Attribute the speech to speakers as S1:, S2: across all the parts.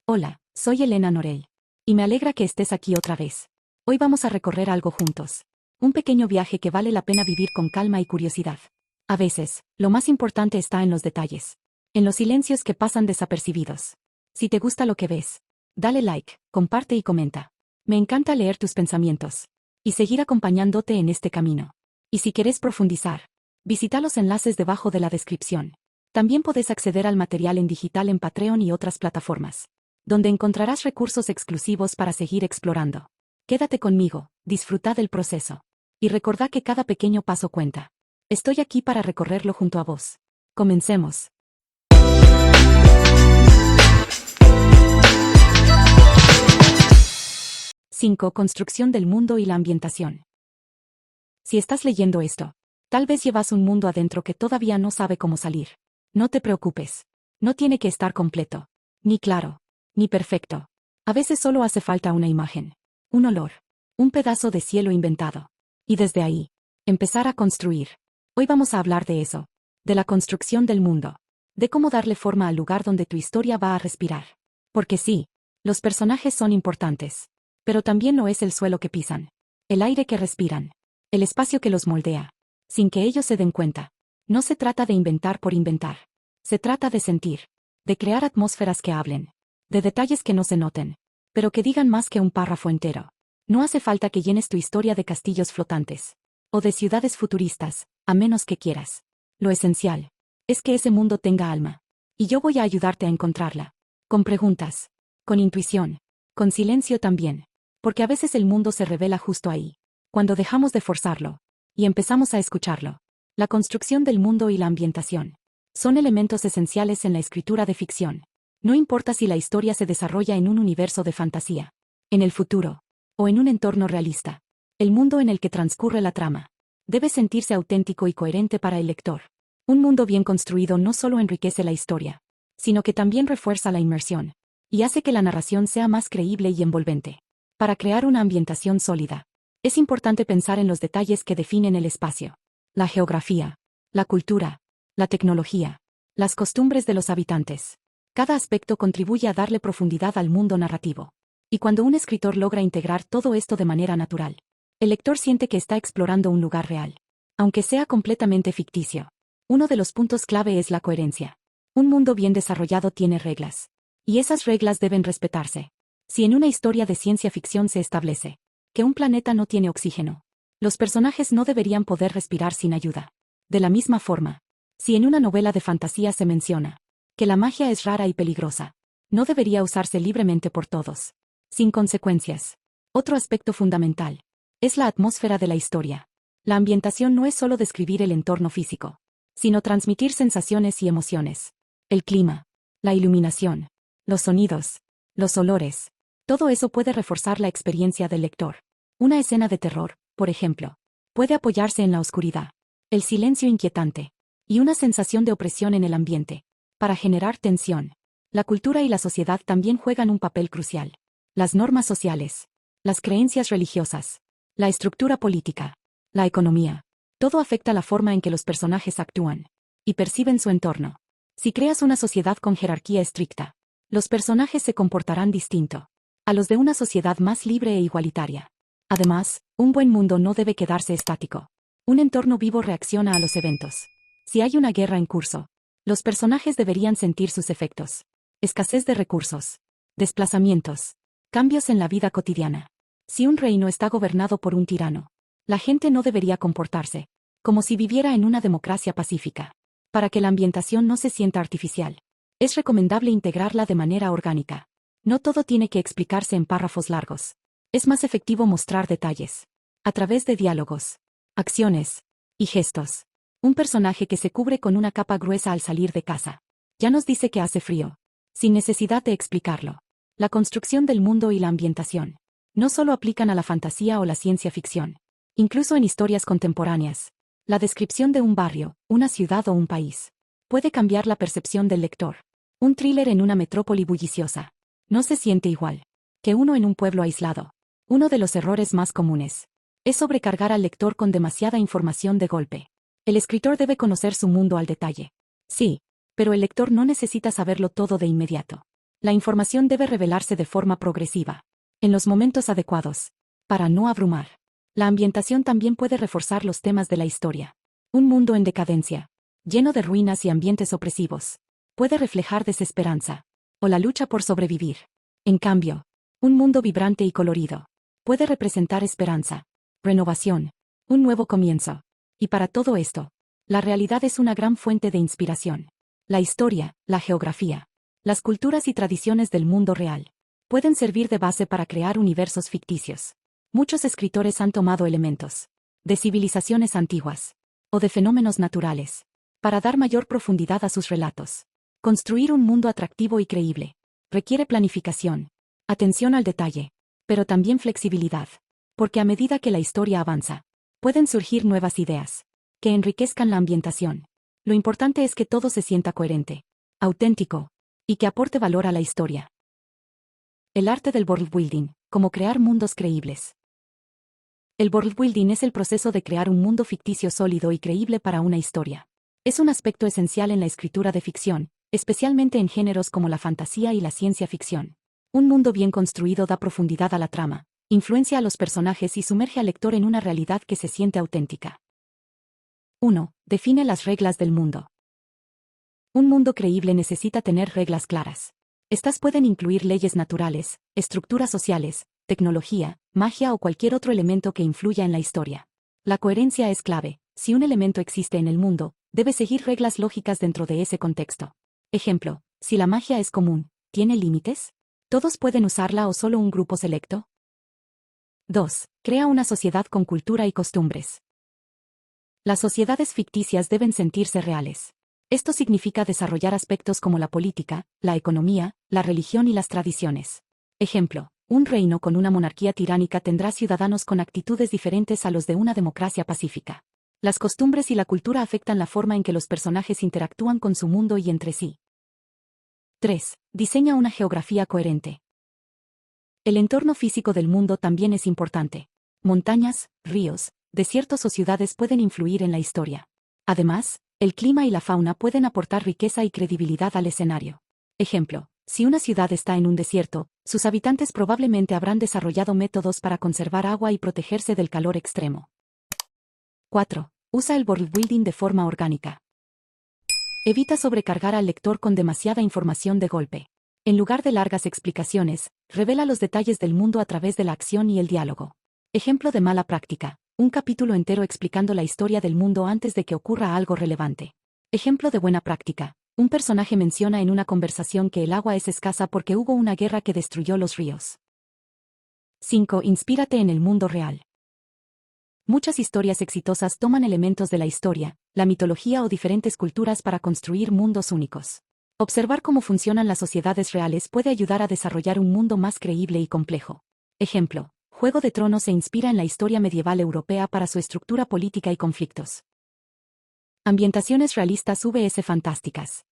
S1: Hola, soy Elena Norell. Y me alegra que estés aquí otra vez. Hoy vamos a recorrer algo juntos. Un pequeño viaje que vale la pena vivir con calma y curiosidad. A veces, lo más importante está en los detalles. En los silencios que pasan desapercibidos. Si te gusta lo que ves, dale like, comparte y comenta. Me encanta leer tus pensamientos. Y seguir acompañándote en este camino. Y si quieres profundizar, visita los enlaces debajo de la descripción. También puedes acceder al material en digital en Patreon y otras plataformas, donde encontrarás recursos exclusivos para seguir explorando. Quédate conmigo, disfruta del proceso. Y recordá que cada pequeño paso cuenta. Estoy aquí para recorrerlo junto a vos. Comencemos. 5. Construcción del mundo y la ambientación. Si estás leyendo esto, tal vez llevas un mundo adentro que todavía no sabe cómo salir. No te preocupes. No tiene que estar completo, ni claro, ni perfecto. A veces solo hace falta una imagen, un olor, un pedazo de cielo inventado. Y desde ahí, empezar a construir. Hoy vamos a hablar de eso, de la construcción del mundo, de cómo darle forma al lugar donde tu historia va a respirar. Porque sí, los personajes son importantes, pero también lo es el suelo que pisan, el aire que respiran, el espacio que los moldea, sin que ellos se den cuenta. No se trata de inventar por inventar. Se trata de sentir, de crear atmósferas que hablen, de detalles que no se noten, pero que digan más que un párrafo entero. No hace falta que llenes tu historia de castillos flotantes, o de ciudades futuristas, a menos que quieras. Lo esencial es que ese mundo tenga alma. Y yo voy a ayudarte a encontrarla. Con preguntas, con intuición, con silencio también. Porque a veces el mundo se revela justo ahí, cuando dejamos de forzarlo, y empezamos a escucharlo. La construcción del mundo y la ambientación son elementos esenciales en la escritura de ficción. No importa si la historia se desarrolla en un universo de fantasía, en el futuro, o en un entorno realista. El mundo en el que transcurre la trama debe sentirse auténtico y coherente para el lector. Un mundo bien construido no solo enriquece la historia, sino que también refuerza la inmersión, y hace que la narración sea más creíble y envolvente. Para crear una ambientación sólida, es importante pensar en los detalles que definen el espacio. La geografía, la cultura, la tecnología, las costumbres de los habitantes. Cada aspecto contribuye a darle profundidad al mundo narrativo. Y cuando un escritor logra integrar todo esto de manera natural, el lector siente que está explorando un lugar real, aunque sea completamente ficticio. Uno de los puntos clave es la coherencia. Un mundo bien desarrollado tiene reglas, y esas reglas deben respetarse. Si en una historia de ciencia ficción se establece que un planeta no tiene oxígeno, los personajes no deberían poder respirar sin ayuda. De la misma forma, si en una novela de fantasía se menciona que la magia es rara y peligrosa, no debería usarse libremente por todos, sin consecuencias. Otro aspecto fundamental es la atmósfera de la historia. La ambientación no es solo describir el entorno físico, sino transmitir sensaciones y emociones. El clima, la iluminación, los sonidos, los olores, todo eso puede reforzar la experiencia del lector. Una escena de terror, por ejemplo, puede apoyarse en la oscuridad, el silencio inquietante, y una sensación de opresión en el ambiente, para generar tensión. La cultura y la sociedad también juegan un papel crucial. Las normas sociales, las creencias religiosas, la estructura política, la economía, todo afecta la forma en que los personajes actúan y perciben su entorno. Si creas una sociedad con jerarquía estricta, los personajes se comportarán distinto a los de una sociedad más libre e igualitaria. Además, un buen mundo no debe quedarse estático. Un entorno vivo reacciona a los eventos. Si hay una guerra en curso, los personajes deberían sentir sus efectos. Escasez de recursos, desplazamientos, cambios en la vida cotidiana. Si un reino está gobernado por un tirano, la gente no debería comportarse como si viviera en una democracia pacífica. Para que la ambientación no se sienta artificial, es recomendable integrarla de manera orgánica. No todo tiene que explicarse en párrafos largos. Es más efectivo mostrar detalles, a través de diálogos, acciones y gestos. Un personaje que se cubre con una capa gruesa al salir de casa ya nos dice que hace frío, sin necesidad de explicarlo. La construcción del mundo y la ambientación no solo aplican a la fantasía o la ciencia ficción. Incluso en historias contemporáneas, la descripción de un barrio, una ciudad o un país puede cambiar la percepción del lector. Un thriller en una metrópoli bulliciosa no se siente igual que uno en un pueblo aislado. Uno de los errores más comunes es sobrecargar al lector con demasiada información de golpe. El escritor debe conocer su mundo al detalle. Sí, pero el lector no necesita saberlo todo de inmediato. La información debe revelarse de forma progresiva, en los momentos adecuados, para no abrumar. La ambientación también puede reforzar los temas de la historia. Un mundo en decadencia, lleno de ruinas y ambientes opresivos, puede reflejar desesperanza, o la lucha por sobrevivir. En cambio, un mundo vibrante y colorido, puede representar esperanza, renovación, un nuevo comienzo. Y para todo esto, la realidad es una gran fuente de inspiración. La historia, la geografía, las culturas y tradiciones del mundo real, pueden servir de base para crear universos ficticios. Muchos escritores han tomado elementos de civilizaciones antiguas o de fenómenos naturales para dar mayor profundidad a sus relatos. Construir un mundo atractivo y creíble requiere planificación, atención al detalle, pero también flexibilidad, porque a medida que la historia avanza, pueden surgir nuevas ideas que enriquezcan la ambientación. Lo importante es que todo se sienta coherente, auténtico, y que aporte valor a la historia. El arte del worldbuilding, como crear mundos creíbles. El worldbuilding es el proceso de crear un mundo ficticio sólido y creíble para una historia. Es un aspecto esencial en la escritura de ficción, especialmente en géneros como la fantasía y la ciencia ficción. Un mundo bien construido da profundidad a la trama, influencia a los personajes y sumerge al lector en una realidad que se siente auténtica. 1. Define las reglas del mundo. Un mundo creíble necesita tener reglas claras. Estas pueden incluir leyes naturales, estructuras sociales, tecnología, magia o cualquier otro elemento que influya en la historia. La coherencia es clave. Si un elemento existe en el mundo, debe seguir reglas lógicas dentro de ese contexto. Ejemplo, si la magia es común, ¿tiene límites? ¿Todos pueden usarla o solo un grupo selecto? 2. Crea una sociedad con cultura y costumbres. Las sociedades ficticias deben sentirse reales. Esto significa desarrollar aspectos como la política, la economía, la religión y las tradiciones. Ejemplo, un reino con una monarquía tiránica tendrá ciudadanos con actitudes diferentes a los de una democracia pacífica. Las costumbres y la cultura afectan la forma en que los personajes interactúan con su mundo y entre sí. 3. Diseña una geografía coherente. El entorno físico del mundo también es importante. Montañas, ríos, desiertos o ciudades pueden influir en la historia. Además, el clima y la fauna pueden aportar riqueza y credibilidad al escenario. Ejemplo, si una ciudad está en un desierto, sus habitantes probablemente habrán desarrollado métodos para conservar agua y protegerse del calor extremo. 4. Usa el worldbuilding de forma orgánica. Evita sobrecargar al lector con demasiada información de golpe. En lugar de largas explicaciones, revela los detalles del mundo a través de la acción y el diálogo. Ejemplo de mala práctica: un capítulo entero explicando la historia del mundo antes de que ocurra algo relevante. Ejemplo de buena práctica: un personaje menciona en una conversación que el agua es escasa porque hubo una guerra que destruyó los ríos. 5. Inspírate en el mundo real. Muchas historias exitosas toman elementos de la historia, la mitología o diferentes culturas para construir mundos únicos. Observar cómo funcionan las sociedades reales puede ayudar a desarrollar un mundo más creíble y complejo. Ejemplo, Juego de Tronos se inspira en la historia medieval europea para su estructura política y conflictos. Ambientaciones realistas vs fantásticas.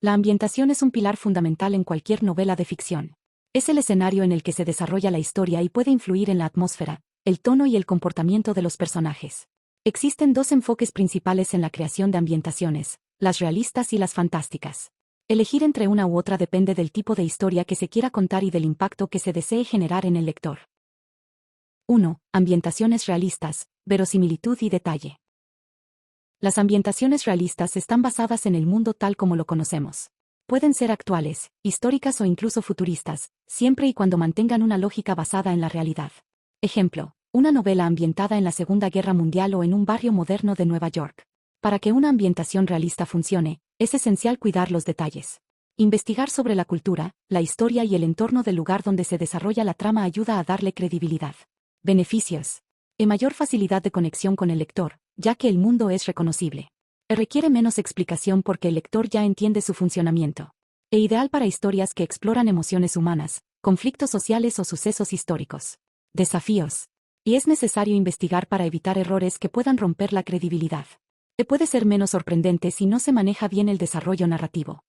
S1: La ambientación es un pilar fundamental en cualquier novela de ficción. Es el escenario en el que se desarrolla la historia y puede influir en la atmósfera, el tono y el comportamiento de los personajes. Existen dos enfoques principales en la creación de ambientaciones: las realistas y las fantásticas. Elegir entre una u otra depende del tipo de historia que se quiera contar y del impacto que se desee generar en el lector. 1. Ambientaciones realistas, verosimilitud y detalle. Las ambientaciones realistas están basadas en el mundo tal como lo conocemos. Pueden ser actuales, históricas o incluso futuristas, siempre y cuando mantengan una lógica basada en la realidad. Ejemplo, una novela ambientada en la Segunda Guerra Mundial o en un barrio moderno de Nueva York. Para que una ambientación realista funcione, es esencial cuidar los detalles. Investigar sobre la cultura, la historia y el entorno del lugar donde se desarrolla la trama ayuda a darle credibilidad. Beneficios. Mayor facilidad de conexión con el lector, ya que el mundo es reconocible. Requiere menos explicación porque el lector ya entiende su funcionamiento. Ideal para historias que exploran emociones humanas, conflictos sociales o sucesos históricos. Desafíos. Y es necesario investigar para evitar errores que puedan romper la credibilidad. Puede ser menos sorprendente si no se maneja bien el desarrollo narrativo.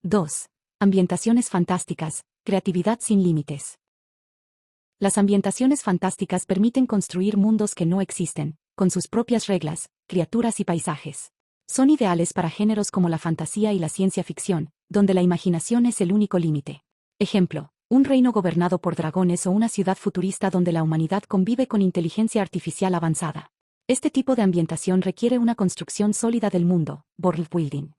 S1: 2. Ambientaciones fantásticas, creatividad sin límites. Las ambientaciones fantásticas permiten construir mundos que no existen, con sus propias reglas, criaturas y paisajes. Son ideales para géneros como la fantasía y la ciencia ficción, donde la imaginación es el único límite. Ejemplo, un reino gobernado por dragones o una ciudad futurista donde la humanidad convive con inteligencia artificial avanzada. Este tipo de ambientación requiere una construcción sólida del mundo, world building.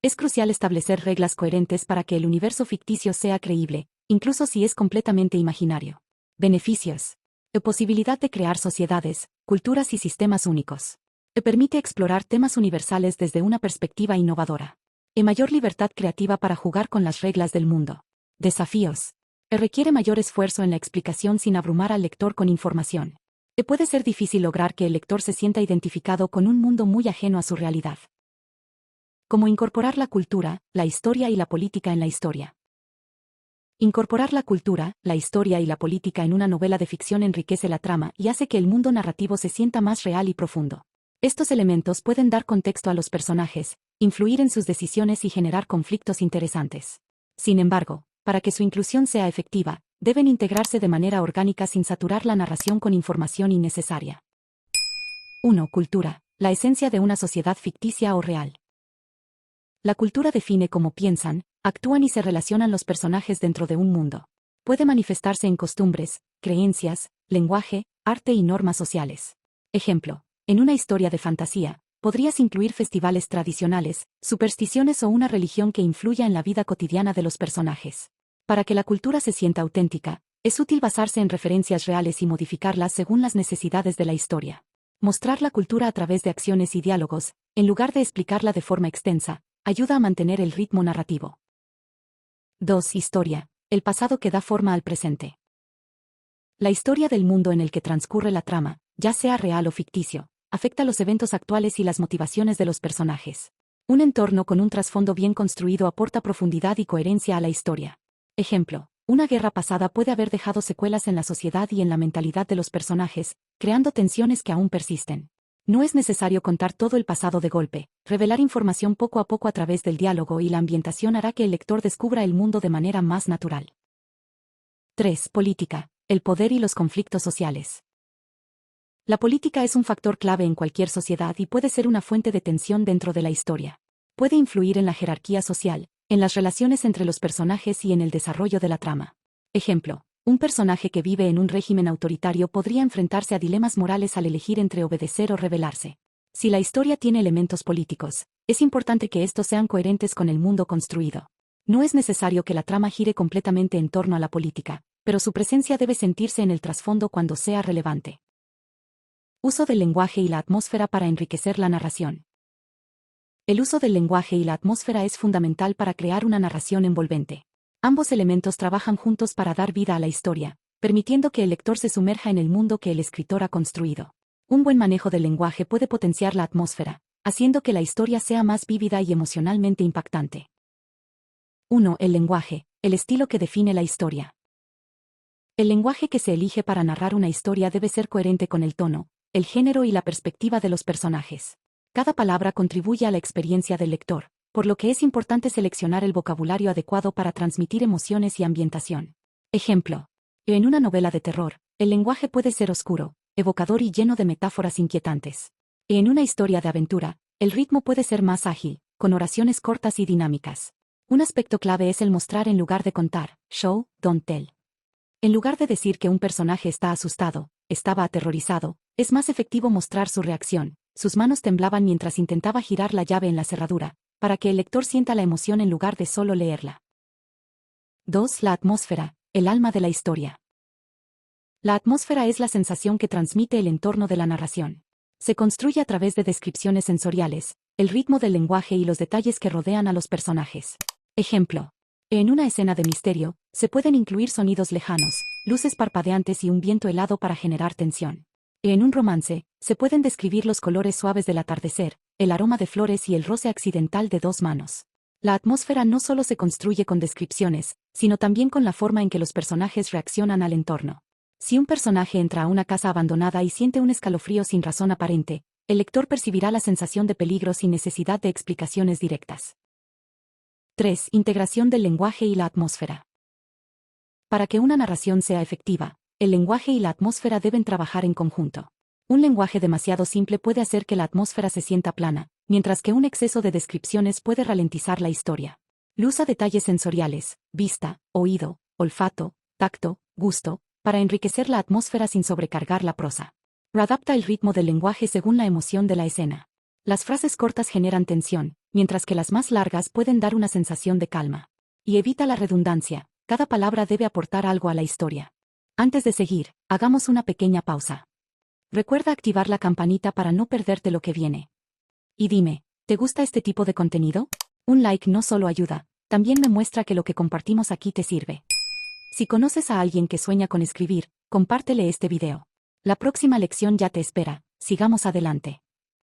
S1: Es crucial establecer reglas coherentes para que el universo ficticio sea creíble, incluso si es completamente imaginario. Beneficios. La posibilidad de crear sociedades, culturas y sistemas únicos. Permite explorar temas universales desde una perspectiva innovadora. Mayor libertad creativa para jugar con las reglas del mundo. Desafíos. Requiere mayor esfuerzo en la explicación sin abrumar al lector con información. Puede ser difícil lograr que el lector se sienta identificado con un mundo muy ajeno a su realidad. Cómo incorporar la cultura, la historia y la política en la historia. Incorporar la cultura, la historia y la política en una novela de ficción enriquece la trama y hace que el mundo narrativo se sienta más real y profundo. Estos elementos pueden dar contexto a los personajes, influir en sus decisiones y generar conflictos interesantes. Sin embargo, para que su inclusión sea efectiva, deben integrarse de manera orgánica sin saturar la narración con información innecesaria. 1. Cultura, la esencia de una sociedad ficticia o real. La cultura define cómo piensan, actúan y se relacionan los personajes dentro de un mundo. Puede manifestarse en costumbres, creencias, lenguaje, arte y normas sociales. Ejemplo, en una historia de fantasía, podrías incluir festivales tradicionales, supersticiones o una religión que influya en la vida cotidiana de los personajes. Para que la cultura se sienta auténtica, es útil basarse en referencias reales y modificarlas según las necesidades de la historia. Mostrar la cultura a través de acciones y diálogos, en lugar de explicarla de forma extensa, ayuda a mantener el ritmo narrativo. 2. Historia, el pasado que da forma al presente. La historia del mundo en el que transcurre la trama, ya sea real o ficticio, afecta los eventos actuales y las motivaciones de los personajes. Un entorno con un trasfondo bien construido aporta profundidad y coherencia a la historia. Ejemplo, una guerra pasada puede haber dejado secuelas en la sociedad y en la mentalidad de los personajes, creando tensiones que aún persisten. No es necesario contar todo el pasado de golpe, revelar información poco a poco a través del diálogo y la ambientación hará que el lector descubra el mundo de manera más natural. 3. Política, el poder y los conflictos sociales. La política es un factor clave en cualquier sociedad y puede ser una fuente de tensión dentro de la historia. Puede influir en la jerarquía social, en las relaciones entre los personajes y en el desarrollo de la trama. Ejemplo, un personaje que vive en un régimen autoritario podría enfrentarse a dilemas morales al elegir entre obedecer o rebelarse. Si la historia tiene elementos políticos, es importante que estos sean coherentes con el mundo construido. No es necesario que la trama gire completamente en torno a la política, pero su presencia debe sentirse en el trasfondo cuando sea relevante. Uso del lenguaje y la atmósfera para enriquecer la narración. El uso del lenguaje y la atmósfera es fundamental para crear una narración envolvente. Ambos elementos trabajan juntos para dar vida a la historia, permitiendo que el lector se sumerja en el mundo que el escritor ha construido. Un buen manejo del lenguaje puede potenciar la atmósfera, haciendo que la historia sea más vívida y emocionalmente impactante. 1. El lenguaje, el estilo que define la historia. El lenguaje que se elige para narrar una historia debe ser coherente con el tono, el género y la perspectiva de los personajes. Cada palabra contribuye a la experiencia del lector, por lo que es importante seleccionar el vocabulario adecuado para transmitir emociones y ambientación. Ejemplo. En una novela de terror, el lenguaje puede ser oscuro, evocador y lleno de metáforas inquietantes. En una historia de aventura, el ritmo puede ser más ágil, con oraciones cortas y dinámicas. Un aspecto clave es el mostrar en lugar de contar, show, don't tell. En lugar de decir que un personaje está asustado, estaba aterrorizado, es más efectivo mostrar su reacción. Sus manos temblaban mientras intentaba girar la llave en la cerradura, para que el lector sienta la emoción en lugar de solo leerla. 2. La atmósfera, el alma de la historia. La atmósfera es la sensación que transmite el entorno de la narración. Se construye a través de descripciones sensoriales, el ritmo del lenguaje y los detalles que rodean a los personajes. Ejemplo. En una escena de misterio, se pueden incluir sonidos lejanos, luces parpadeantes y un viento helado para generar tensión. En un romance, se pueden describir los colores suaves del atardecer, el aroma de flores y el roce accidental de dos manos. La atmósfera no solo se construye con descripciones, sino también con la forma en que los personajes reaccionan al entorno. Si un personaje entra a una casa abandonada y siente un escalofrío sin razón aparente, el lector percibirá la sensación de peligro sin necesidad de explicaciones directas. 3. Integración del lenguaje y la atmósfera. Para que una narración sea efectiva, el lenguaje y la atmósfera deben trabajar en conjunto. Un lenguaje demasiado simple puede hacer que la atmósfera se sienta plana, mientras que un exceso de descripciones puede ralentizar la historia. Usa detalles sensoriales, vista, oído, olfato, tacto, gusto, para enriquecer la atmósfera sin sobrecargar la prosa. Readapta el ritmo del lenguaje según la emoción de la escena. Las frases cortas generan tensión, mientras que las más largas pueden dar una sensación de calma. Y evita la redundancia, cada palabra debe aportar algo a la historia. Antes de seguir, hagamos una pequeña pausa. Recuerda activar la campanita para no perderte lo que viene. Y dime, ¿te gusta este tipo de contenido? Un like no solo ayuda, también me muestra que lo que compartimos aquí te sirve. Si conoces a alguien que sueña con escribir, compártele este video. La próxima lección ya te espera, sigamos adelante.